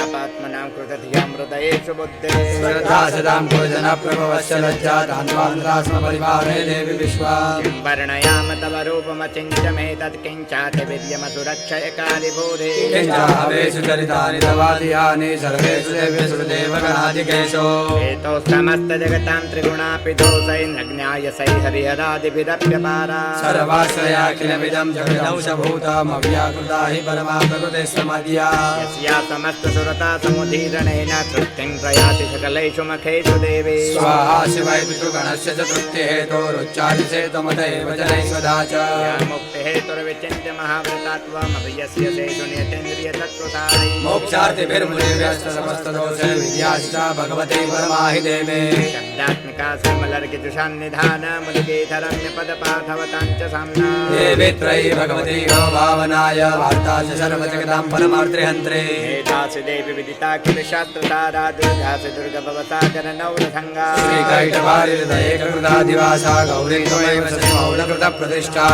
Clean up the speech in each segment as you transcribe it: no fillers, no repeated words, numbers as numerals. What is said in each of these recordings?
पापात्मनां कृतधियां हृदयेषु बुद्धे श्रद्धा सदां भोजनप्रभवस्य लज्जा दान्वान्द्रास्म परिवारे देवी विश्वा किं वर्णयाम तव रूपमचिन्त्यमेतत् किञ्चाति वीर्यमसुरक्षयकारि बोधे किञ्चावेषु चरितानि तवादियानि सर्वेषु देवेषु देवगणादिकेषु हेतौ समस्तजगतां त्रिगुणापि दोषैर्नज्ञायसै हरिहरादिभिरप्यपारा सर्वाश्रयाखिलमिदं जगदंशभूतमव्याकृता हि परमा प्रकृतिस्त्वमद्या यस्या समस्तसुरता समुदीरणेन तृप्तिं प्रयाति सकलेषु मखेषु देवी स्वाहा शिवाय पितृगणस्य च तृप्तिहेतोरुच्चारिषे त्वमतैव जनैश्वदा च या मुक्तिहेतुर्विचिन्त्य महाव्रतात्वमभियस्य सेतु नियतेन्द्रियतत्त्वसारी मोक्षार्थिभिर्मुनिर्व्यस्तसमस्तदोषे विद्याश्चा भगवते परमाहि देवे शब्दात्मिका श्रीमलर्कितुषान्निधानमुदिगीधरण्यपदपाठवतां च साम्ना देवी त्रयी भगवती भावनाय वार्तास्य सर्वजगतां परमार्थिहन्त्रे मेधासि देवी विदिता किल शास्त्रतारा दुर्गासि दुर्गभवसागरनौरसङ्गा श्रीकैटभारिहृदये कृतादिवासा गौरी त्वमेव सचिमौलकृतप्रतिष्ठा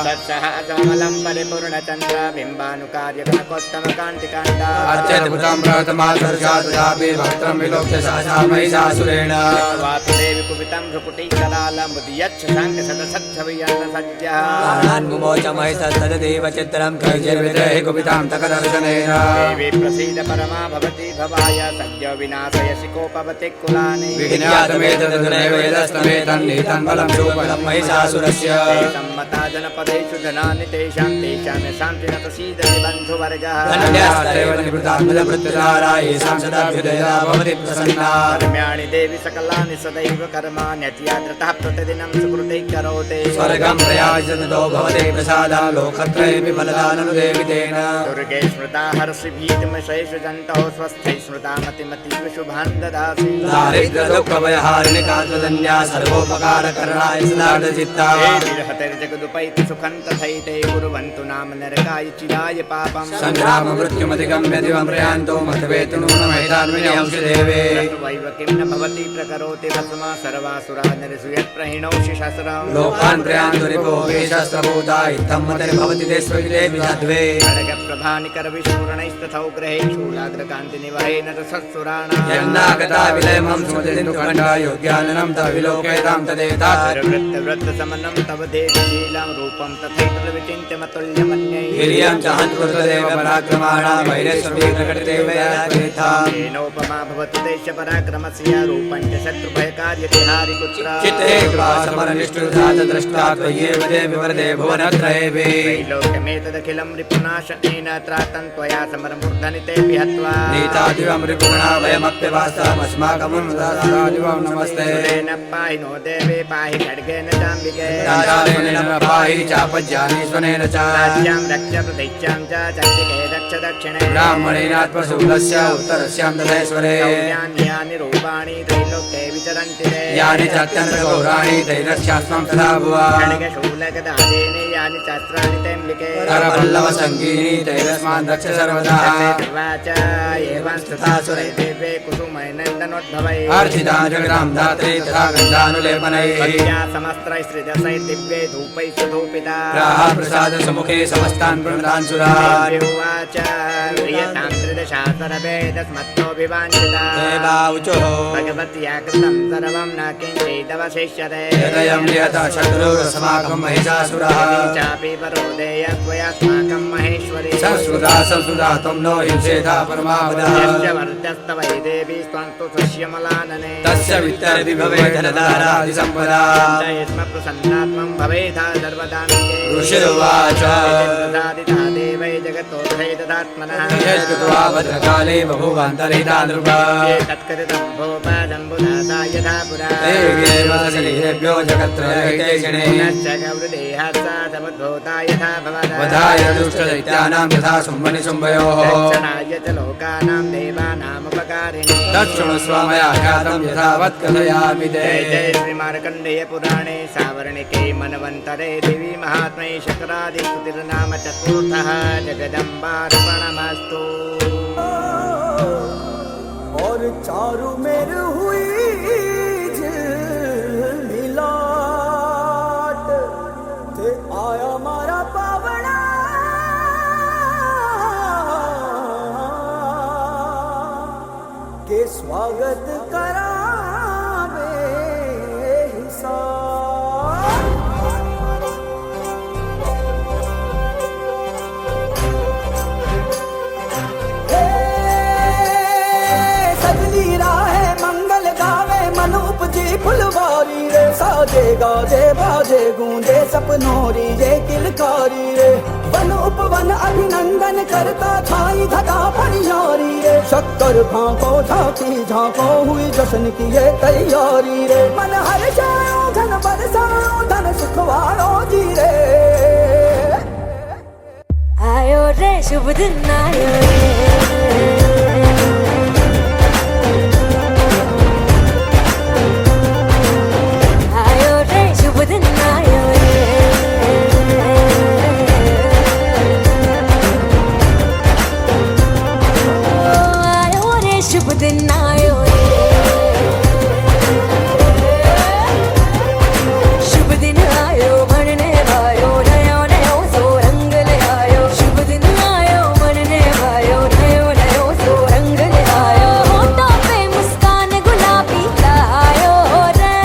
तत्सहजमलं परिपूर्णचन्द्र बिम्बानुकार्यकनकोत्तमकान्तिकान्ता अत्यद्भुतां प्रथमादर्शा तथापि भक्त्रं विलोक्य सहसा महिषासुरेण वासुदेवी कुपितं भ्रुकुटीकरालमुदीयच्छ शाङ्गसदसच्छवियन्नसज्जः प्राणान्मुमोच महिषस्तदेव चित्रं कैर्विदेहि कुपितां तकदर्शनेन देवी प्रसीद परमा भवति भवाय सद्यो विनाशयसि कोपवति कुलानि विज्ञातमेतदुनैव वेदस्तमेतन्नीतं बलं शूपलं महिषासुरस्य सम्मता जनपदेषु धनानि तेषां शान्ति न प्रसीदति बन्धुवर्गः धन्यास्तेव निवृत्तात्मजभृत्यधारा येषां सदाभ्युदया भवति प्रसन्ना कर्म्याणि देवी सकलानि सदैव कर्माण्यत्याद्रतः प्रतिदिनं सुकृते करोति स्वर्गं प्रयाजतो भवते प्रसादा लोकत्रयेऽपि फलदाननुदेवि तेन दुर्गे स्मृता हर्षि भीतिमशेषु जन्तौ स्वस्थै स्मृता मतिमतीव शुभान् ददासि दारिद्र्यदुःखभयहारिणि कान्तधन्या सर्वोपकारकरणाय सदार्धचित्ता हतिर्जगदुपैति सुखं तथैते कुर्वन्तु नाम नरकाय चिराय पापम् सङ्ग्राम मृत्युमधिगम्य दिवं प्रयान्तो मतवेतु नूनमैतान्विनिंसि देवे वैव किं न भवति प्रकरोति भस्मा सर्वासुरा नरसु यत्प्रहिणोषि शस्त्रम् लोकान् प्रयान्तु रिपोगे शस्त्रभूता इत्थं मतिर्भवति ते स्वविदेवि द्वे खड्गप्रभानिकरविशूरणैस्तथौ ग्रहे शूलाग्रकान्तिनिवहेन रसत्सुराणां यन्नागता विलयमं स्मृतिन्दुखण्डा योग्याननं तविलोकयतां तदेता वृत्तसमनं तव देवशीलं रूपं तथैतद्विचिन्त्यमतुल्यमन्यै हिर्यं च हन्तुर्देव पराक्रमाणा वैरस्वमीकटदेवयात्रेथाम् येनोपमा भवतु देशपराक्रमस्य रूपं च शत्रुभयकार्यतिहारि कुत्र चित्ते कृपासमरनिष्ठुधात द्रष्टा त्वय्येव देवि वरदे भुवनत्रयेऽपि त्रैलोक्यमेतदखिलं रिपुनाशनेन त्रातं त्वया समरमूर्धनि ते विहत्वा नीतादिवं रिपुगणा वयमप्यवास्तामस्माकं दासादिवं नमस्ते न पाहि नो देवे पाहि खड्गेन चाम्बिके दासादिनेन पाहि चापज्यानि स्वनेन च राज्यां रक्ष प्रदैत्यां च चण्डिके रक्ष दक्षिणे ब्राह्मणेनात्मशूलस्य उत्तरस्यां तथैश्वरे यानि रूपाणि त्रैलोक्ये विचरन्ति ते यानि चात्यन्तगौराणि तैरस्यास्मं सदा भुवा खड्गशूलगदादीनि यानि चास्त्राणि तेऽम्बिके करपल्लवसङ्गीनि तैरस्मान् रक्ष सर्वदा वाच एवं तथा सुरे देवे कुसुमैनन्दनोद्भवै अर्चिता जगदां धात्रे तथा गन्धानुलेपनैः समस्त्रैस्त्रिदशै दिव्यै धूपैः सुधूपिता प्रसाद समुखे समस्तान् प्रणतान् सुरान् उवाच प्रियतां त्रिदशा सर्वेदस्मत्तोऽभिवाञ्छिता देवावुचोः भगवत्या कृतं सर्वं न किञ्चिदवशिष्यते यदयं निहता शत्रुरस्माकं महिषासुरः चापि परोदेय त्वयास्माकं महेश्वरी संस्कृता त्वं नो हिंसेथा परमावदः यस्य वर्धस्तवै देवी त्वं तु सुष्यमलानने तस्य वित्तरति भवेत् धनधारादिसम्पदा स्म प्रसन्नात्मं भवेथा सर्वदानिके ऋषिरुवाच प्रसादिता देवै जगतो भेददात्मनः यस्कृत्वा भद्रकाले बभूवान्तरिता नृपा तत्कृतं भोपादम्बुदाता यथा पुरा देव्यैव शरीरेभ्यो जगत्त्रयैकेशिणे गौरदेहासा समुद्भूता यथा भवदा वधाय दुष्टदैत्यानां यथा शुम्भनि शुम्भयोः रक्षणाय च लोकानां देवानामुपकारिणे तच्छृणुस्व मया ख्यातं यथावत् कथयामि ते जय जय श्रीमार्कण्डेय पुराणे सावर्णिके मनवन्तरे देवी महात्म्ये शकरादिस्तुतिर्नाम चतुर्थः जगदम्बार्पणमस्तु। और चारू मेर हुई झिलमिलाट ते आया मारा पावड़ा के स्वागत करावे हिसाब। सजनी राहे मंगल गावे मन उपजी फुलवारी रे, साजे गाजे बाजे गूंजे सपनोरी रे किलकारी रे। वन उपवन अभिनंदन करता छाई धगा फनियारी रे, शक्कर भांको झांकी झांको हुई जश्न की ये तैयारी रे। मन हर जाओ धन बरसाओ धन सुखवारो जी रे। आयो रे शुभ दिन आयो रे, आयो रे शुभ दिन आयो रे, आयो रे शुभ दिन आयो रे, शुभ दिन आयो बनने भायो नयो नयो सो रंग ले आयो। शुभ दिन आयो बनने भायो नयो नयो सो रंग ले आयो। होठों पे मुस्कान गुलाबी लायो रे,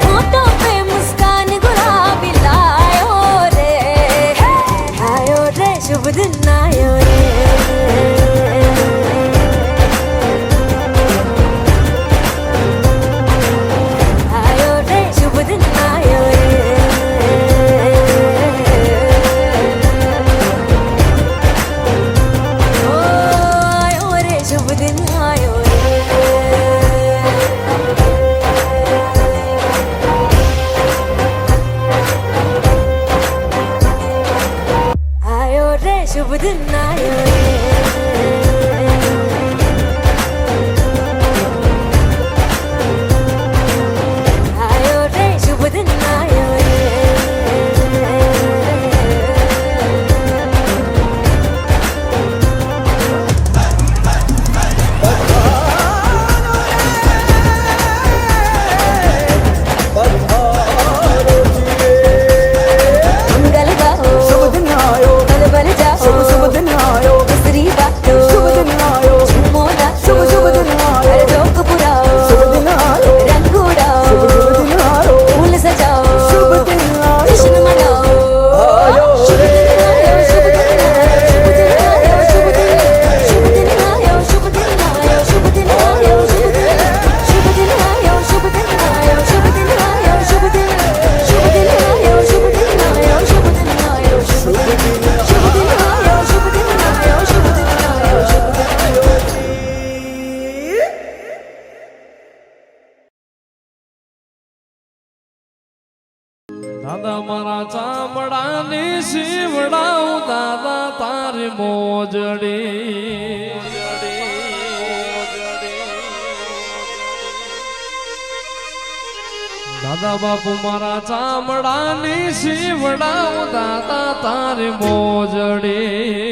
होठों पे मुस्कान गुलाबी लायो रे। आयो रे शुभ दिन आयो रे, आयो रे शुभ दिन आयो रे, ओ आयो रे शुभ दिन आयो रे, आयो रे शुभ दिन आयो रे, आयो रे शुभ दिन आयो रे। पधारो जी रे। मंगल गाओ शुभ दिन आयो, बल बल जाओ शुभ शुभ दिन आयो, दूसरी बातों शुभ दिन आयो, झूमो नाचो शुभ शुभ दिन आयो, हर जोक पुराओ शुभ दिन आयो, रंग उड़ाओ शुभ शुभ दिन आयो, फूल सजाओ शुभ दिन आयो, जश्न मनाओ। आयो शुभ रे। दिन आयो शुभ दिन आयो शुभ दिन आयो शुभ दिन आयो शुभ दिन आयो शुभ दिन आयो शुभ दिन आयो शुभ दिन आयो शुभ दिन शुभ दिन आयो शुभ दिन आयो शुभ दिन आयो शुभ दिन शुभ दिन आयो शुभ दिन आयो शुभ दिन आयो शुभ दिन દાદા મારા ચામડાની શીવડાઉ દાદા તારી મોજડી દાદા બાપુ મારા ચામડાની શીવડાઉ દાદા તારી મોજડી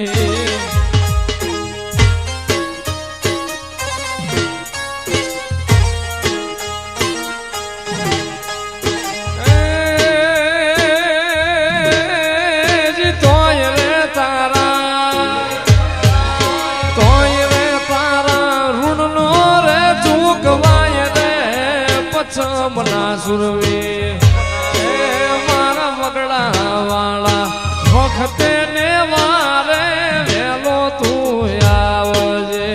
મના સુરવી મારા મગડા વાળા વખતે ને વારે વેલો તું આવજે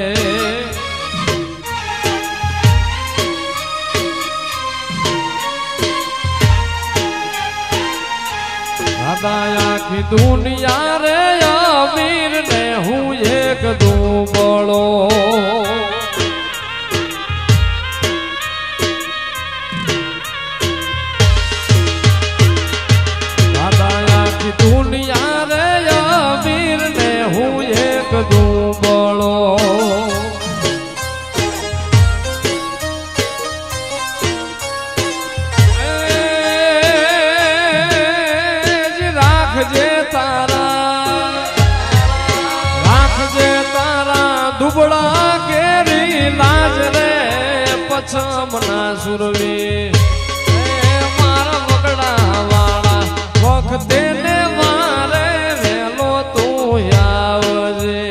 દાદા આખી દુનિયા રે અમીર ને હું એક દુબળો દુનિયા રે અમીર ને હું એક દુબળો રાખજે તારા દુબળા કેરી લાજ રે પછમના સુરવી મારા વગડા વાળા વખતે ને મારે વેલો તું આવજે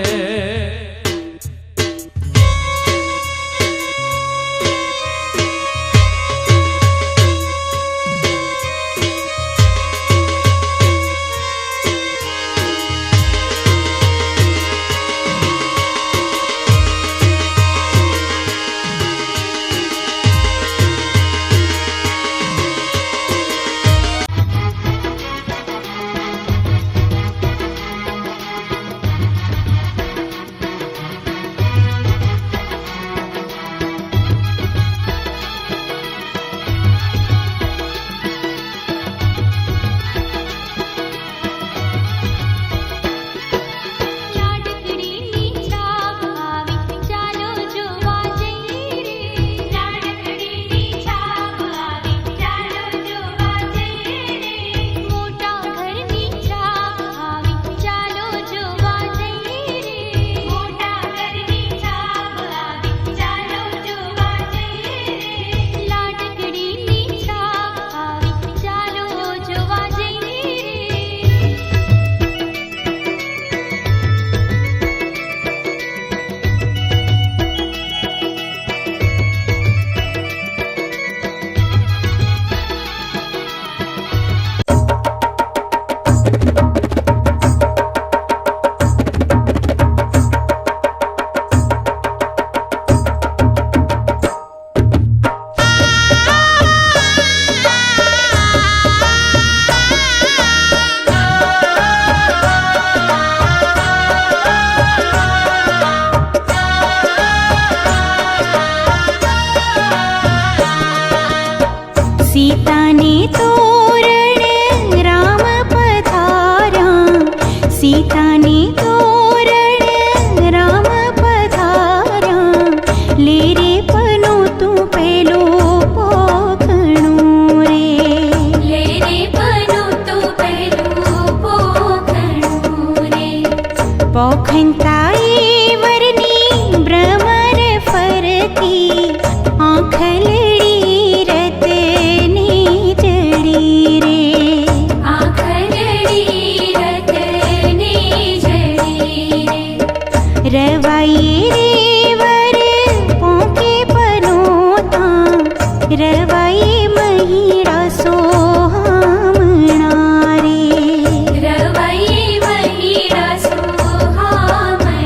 घंटाए वरनी भ्रमर फरती आँखलड़ी रतने जड़ी रे आँखलड़ी रतने जड़ी रे रवाई रे वर पोंके परोता रवाई महिड़ा सोहामणा रे रवाई महिड़ा सोहामणा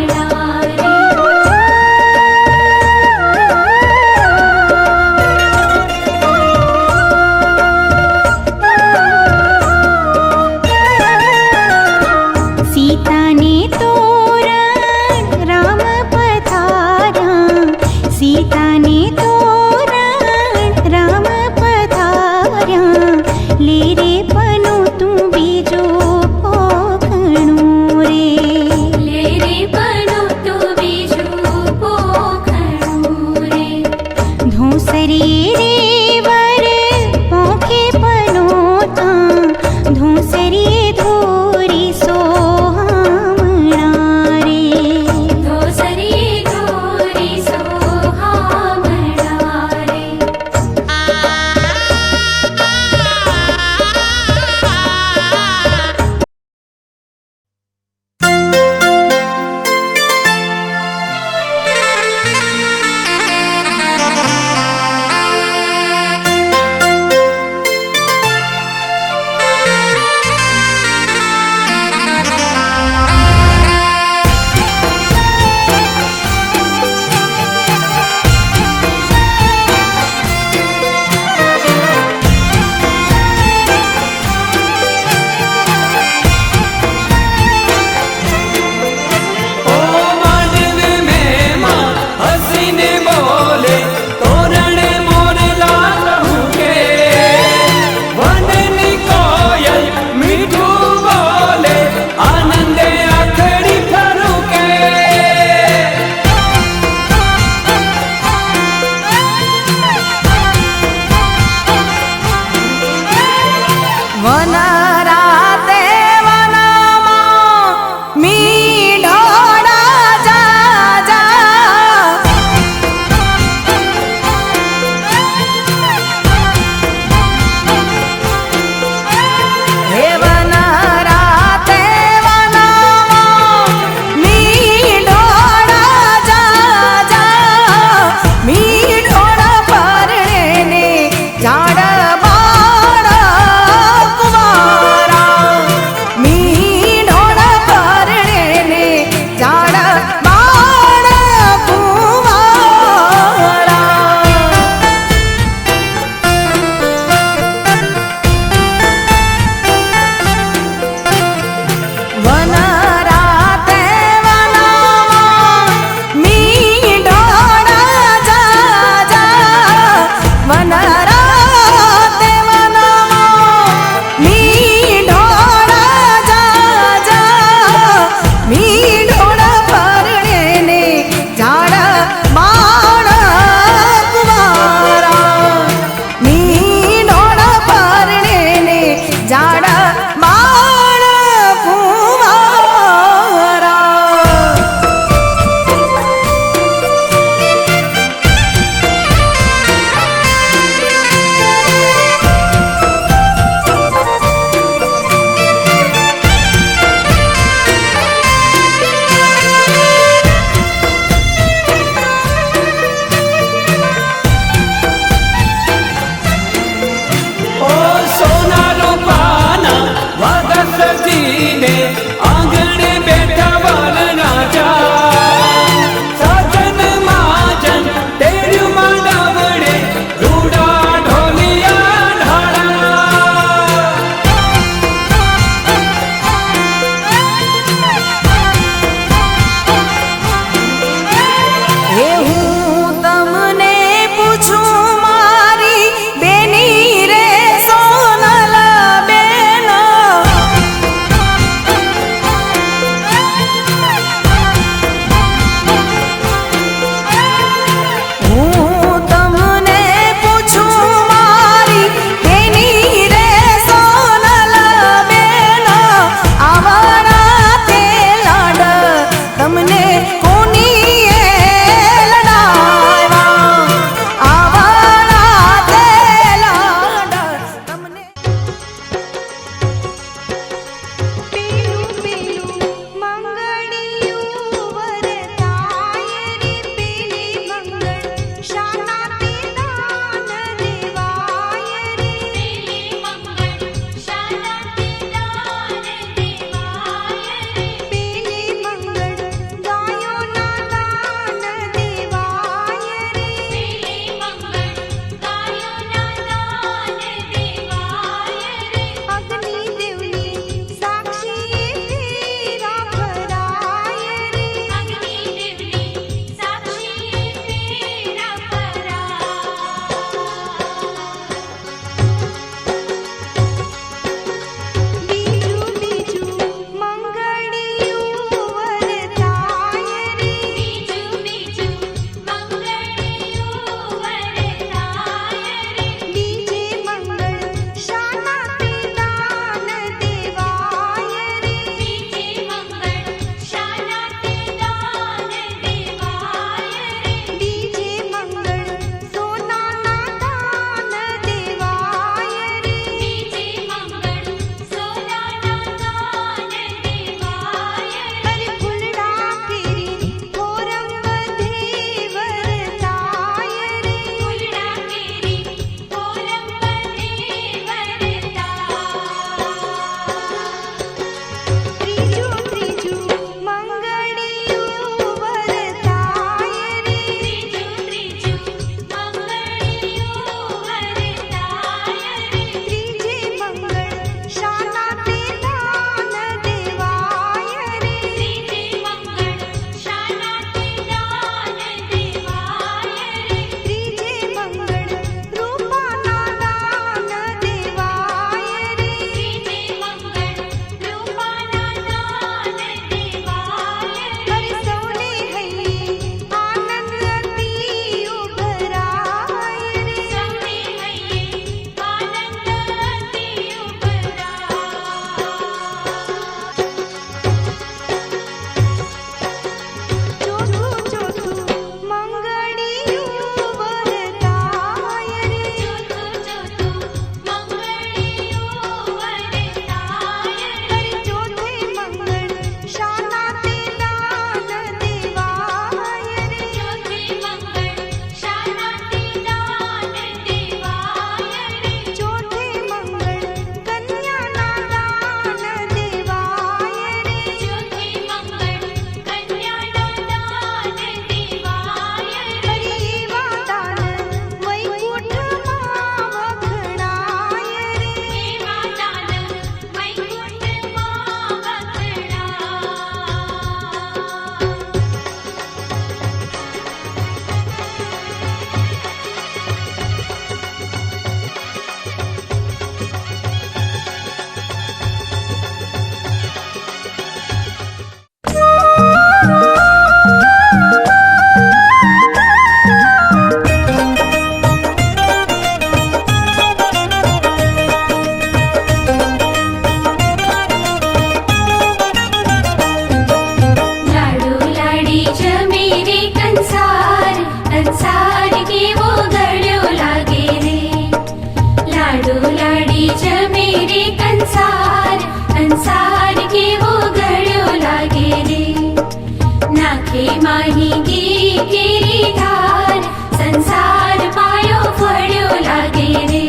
हे माही केरी धार संसार पायो फळ्यो लागे रे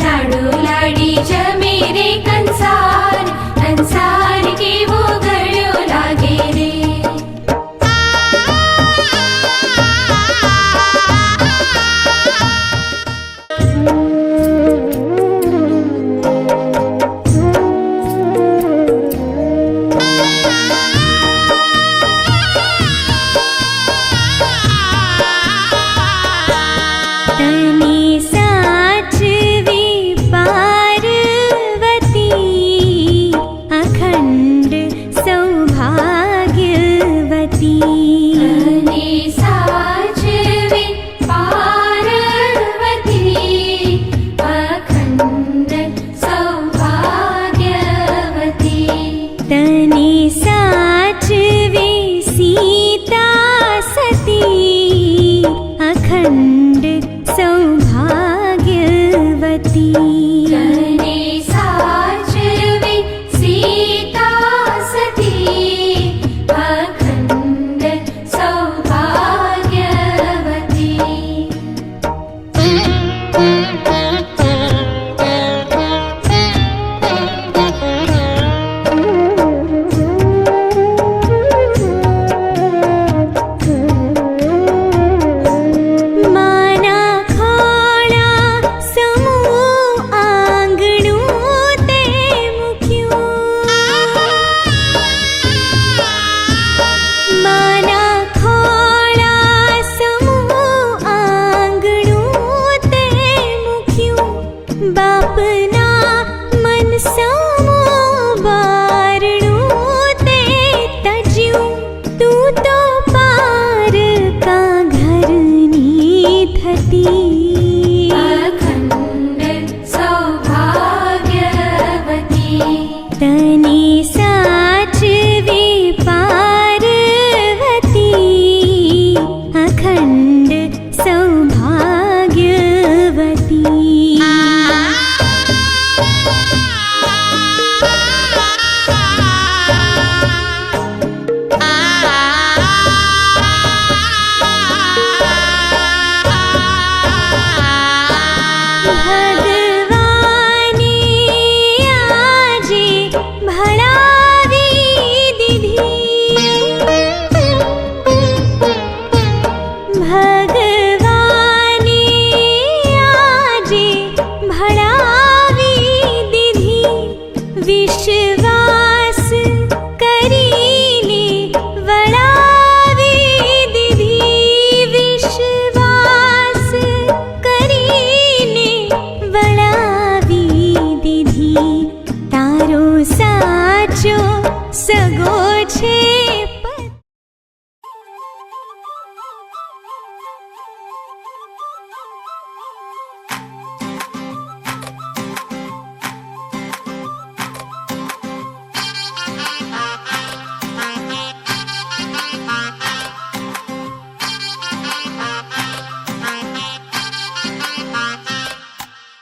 लाडू लाडी जमे रे कंसार कंसार केवो गळ्यो लागे रे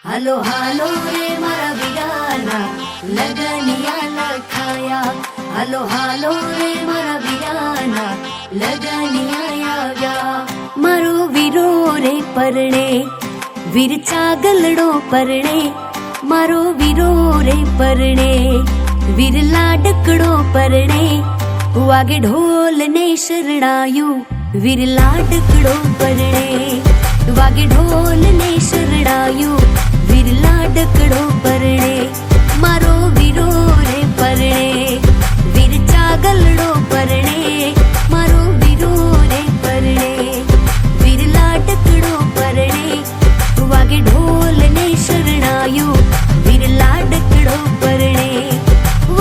હાલો હાલો રે મારા વીરાના લગનિયા લખાયા હાલો હાલો રે મારા વીરાના લગનિયા આવ્યા મારો વીરો રે પરણે વીર ચાગલડો પરણે મારો વીરો રે પરણે વીર લાડકડો પરણે વાગે ઢોલ ને શરણાયું વીર લાડકડો પરણે વાગે ઢોલ ને શરણાયું વીર લાડકડો પરણે મારો વીરો રે પરણે વીર ચાગલડો પરણે મારો વીરો રે પરણે વીર લાડકડો પરણે વાગે ઢોલ ને શરણાયું વીર લાડકડો પરણે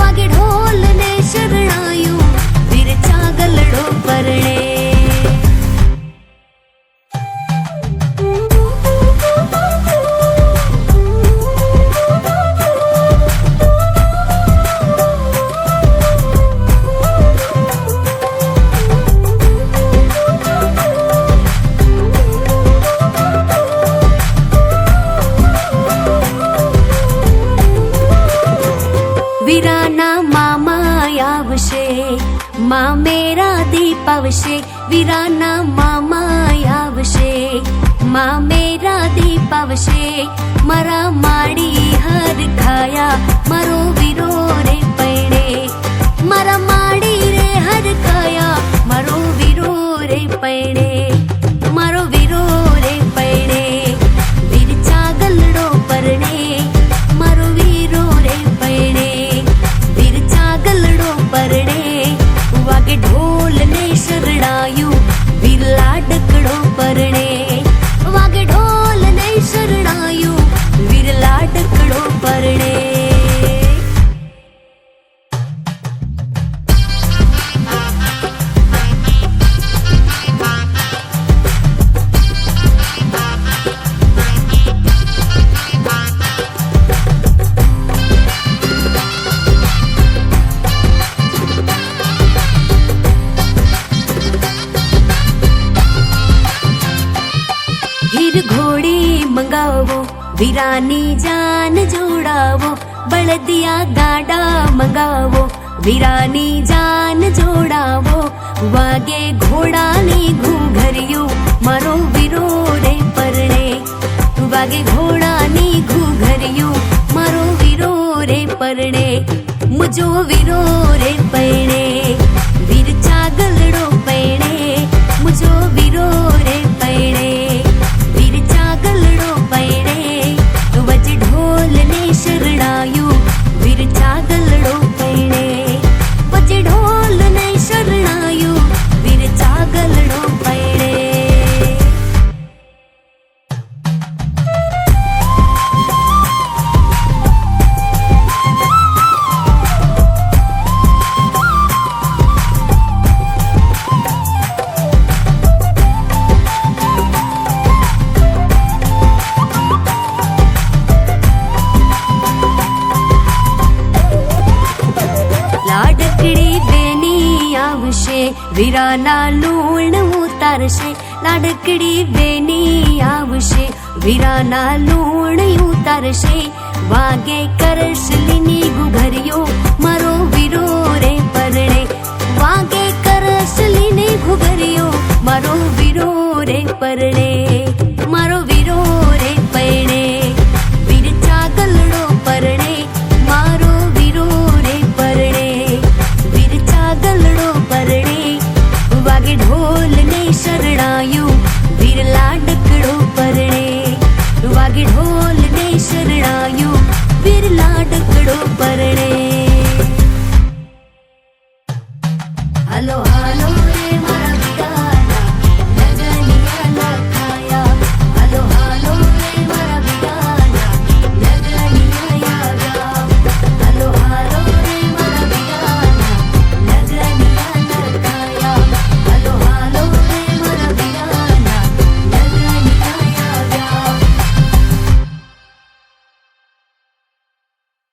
વાગે ઢોલ ને શરણાયું વીર ચાગલડો પરણે આવશે વીરાના મામા આવશે માં મેરા દીપ આવશે મારા માડી હર ખાયા મારો વીરો રે પૈણે મારા માડી રે હર ખાયા મારો વીરો રે પૈણે મારો વીરો રે પૈણે વીર ચાગલડો પરણે મારો વીરો રે પૈણે વીર ચાગલડો પરણે વાગે ઢોલ ને શરણાયું વીર લાડકડો પરણે વાગે ઢોલ ને શરણાયું વીર લાડકડો પરણે હીર ઘોડી મંગાવો વીરાની જાન જોડાવો બળદિયા ગાડા મંગાવો વીરાની જાન જોડાવો વાગે ઘોડાની ઘૂઘરિયું મારો વીરો રે પરણે વાગે ઘોડાની ઘૂઘરિયું મારો વીરો રે પરણે મુજો વીરો રે પૈણે વીર ચાગલડો પૈણે મુજો વીરો રે પૈણે વીર ચાગલડો પૈણે વજ ઢોલ ને શરણાયું વીર ચાગલડો પૈણે વજ ઢોલ ને શરણાયું વીર ચાગલડો પૈણે લાડકડી બેની આવશે વીરાના લૂણ ઉતારશે લાડકડી બેની આવશે વીરાના લૂણ ઉતારશે વાગે કરશલીની ઘુઘરિયો મારો વીરો રે પરણે વાગે કરશલીની ઘુઘરિયો મારો વીરો રે પરણે